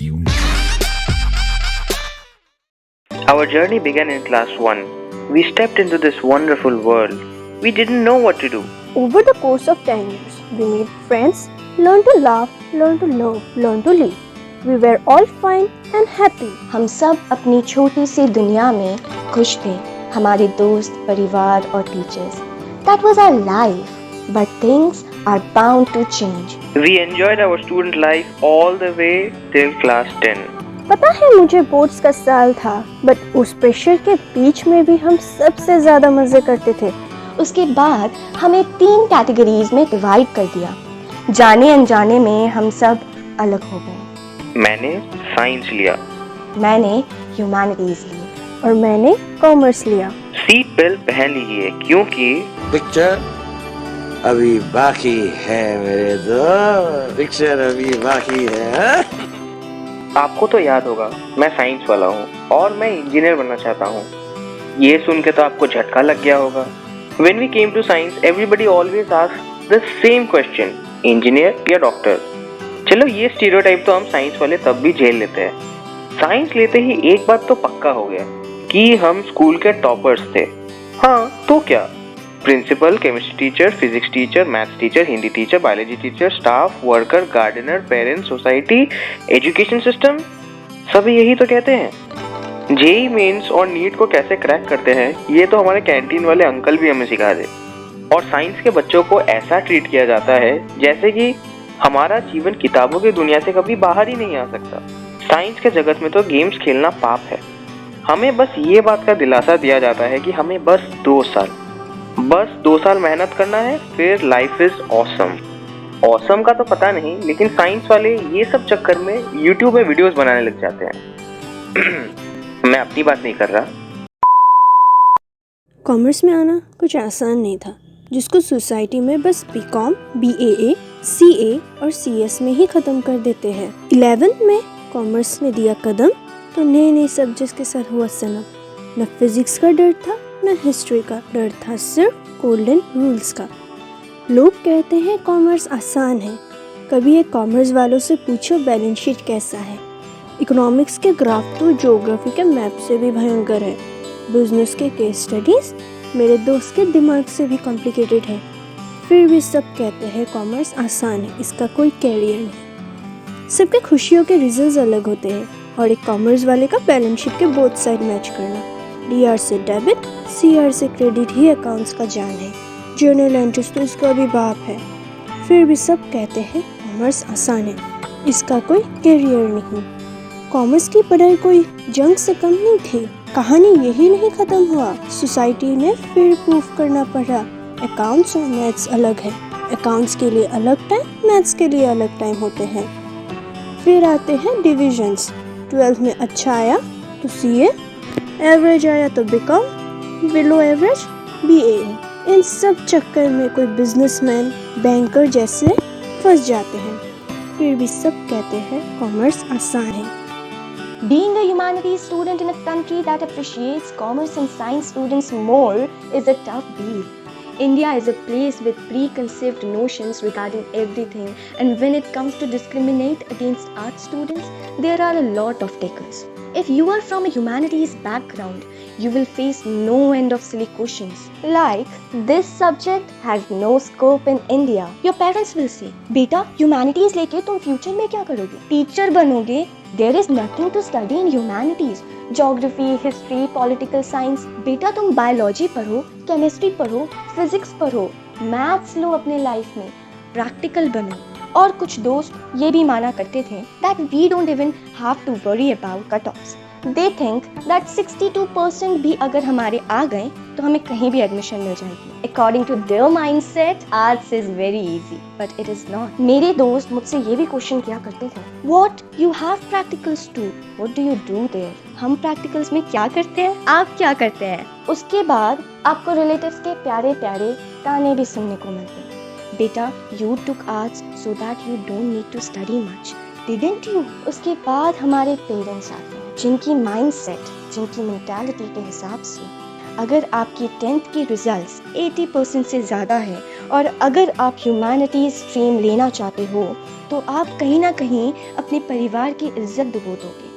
you now. Our journey began in class 1. We stepped into this wonderful world. We didn't know what to do. Over the course of 10 years, we made friends, learned to laugh, learned to love, learned to live. We were all fine and happy. हम सब अपनी छोटी सी दुनिया में खुश थे. हमारे दोस्त, परिवार और teachers. That was our life. But things are bound to change. We enjoyed our student life all the way till class 10. पता है मुझे बोर्ड्स का साल था, बट उस प्रेशर के बीच में भी हम सबसे ज्यादा मजे करते थे. उसके बाद हमें 3 कैटेगरीज में डिवाइड कर दिया. जाने अनजाने में हम सब अलग हो गए. मैंने साइंस लिया. मैंने ह्यूमैनिटीज ली. और मैंने कॉमर्स लिया. सीट बेल्ट पहन लीजिए क्योंकि पिक्चर अभी बाकी है मेरे दोस्त. पिक्चर अभी बाकी है. आपको तो याद होगा मैं साइंस वाला हूँ और मैं इंजीनियर बनना चाहता हूँ. ये सुन के तो आपको झटका लग गया होगा. When we came to science, everybody always asked the same question, engineer या डॉक्टर. चलो ये स्टीरियोटाइप तो हम साइंस वाले तब भी झेल लेते हैं. साइंस लेते ही एक बात तो पक्का हो गया कि हम स्कूल के टॉपर्स थे. हाँ तो क्या, principal, chemistry teacher, physics teacher, maths teacher, Hindi teacher, biology teacher, staff, worker, gardener, parents, society, education system, सभी यही तो कहते हैं. जेई मेंस और नीट को कैसे क्रैक करते हैं ये तो हमारे कैंटीन वाले अंकल भी हमें सिखा दे. और साइंस के बच्चों को ऐसा ट्रीट किया जाता है जैसे कि हमारा जीवन किताबों की दुनिया से कभी बाहर ही नहीं आ सकता. साइंस के जगत में तो गेम्स खेलना पाप है. हमें बस ये बात का दिलासा दिया जाता है कि हमें बस 2 साल मेहनत करना है, फिर लाइफ इज ऑसम. ऑसम का तो पता नहीं, लेकिन साइंस वाले ये सब चक्कर में यूट्यूब में वीडियोस बनाने लग जाते हैं. मैं अपनी बात नहीं कर रहा. कॉमर्स में आना कुछ आसान नहीं था, जिसको सोसाइटी में बस बीकॉम, बीएए, सीए और सीएस में ही ख़त्म कर देते हैं. 11th में कॉमर्स ने दिया कदम तो नए नए सब्जेक्ट्स के साथ हुआ सनम. न फिजिक्स का डर था न हिस्ट्री का डर था, सिर्फ गोल्डन रूल्स का. लोग कहते हैं कॉमर्स आसान है. कभी एक कॉमर्स वालों से पूछो बैलेंस शीट कैसा है. इकोनॉमिक्स के ग्राफ तो ज्योग्राफी के मैप से भी भयंकर है. बिजनेस के केस स्टडीज मेरे दोस्त के दिमाग से भी कॉम्प्लिकेटेड है. फिर भी सब कहते हैं कॉमर्स आसान है, इसका कोई कैरियर नहीं. सबके खुशियों के रिजल्ट्स अलग होते हैं और एक कॉमर्स वाले का बैलेंस शीट के बोथ साइड मैच करना, डीआर से डेबिट, सीआर से क्रेडिट ही अकाउंट्स का जान है. जर्नल एंट्रीज तो इसका भी बाप है. फिर भी सब कहते हैं कॉमर्स आसान है, इसका कोई कैरियर नहीं. कॉमर्स की पढ़ाई कोई जंग से कम नहीं थी. कहानी यही नहीं खत्म हुआ. सोसाइटी ने फिर प्रूफ करना पड़ा अकाउंट्स और मैथ्स अलग है. अकाउंट्स के लिए अलग टाइम, मैथ्स के लिए अलग टाइम होते हैं. फिर आते हैं डिविजन्स. 12th में अच्छा आया तो सीए, एवरेज आया तो बीकॉम, बिलो एवरेज बीएए. इन सब चक्कर में कोई बिजनेसमैन, बैंकर जैसे फंस जाते हैं. फिर भी सब कहते हैं कॉमर्स आसान है. Being a humanities student in a country that appreciates commerce and science students more is a tough deal. India is a place with preconceived notions regarding everything, and when it comes to discriminate against art students, there are a lot of takers. If you are from a humanities background, you will face no end of silly questions. Like, this subject has no scope in India. Your parents will say, बेटा humanities लेके तुम future में क्या करोगे? Teacher बनोगे? There is nothing to study in humanities. Geography, history, political science. बेटा तुम biology पढ़ो, chemistry पढ़ो, physics पढ़ो, maths लो अपने life में, practical बनो. और कुछ दोस्त ये भी माना करते थे that we don't even have to worry about cut-offs. They think that 62% भी अगर हमारे आ गए तो हमें कहीं भी एडमिशन मिल जाएगी. According to their mindset, arts is very easy, but it is not. मेरे दोस्त मुझसे ये भी क्वेश्चन किया करते थे, What you have practicals too? What do you do there? हम practicals में क्या करते हैं? आप क्या करते हैं? उसके बाद आपको रिलेटिव्स के प्यारे प्यारे ताने भी सुनने को मिलते हैं. बेटा you took arts so that you don't need to study much, didn't you? उसके बाद हमारे पेरेंट्स आते हैं जिनकी माइंडसेट, जिनकी मेंटालिटी के हिसाब से अगर आपकी 10th की रिजल्ट्स 80% से ज़्यादा है और अगर आप ह्यूमैनिटीज़ स्ट्रीम लेना चाहते हो तो आप कहीं ना कहीं अपने परिवार की इज्जत डुबो दोगे।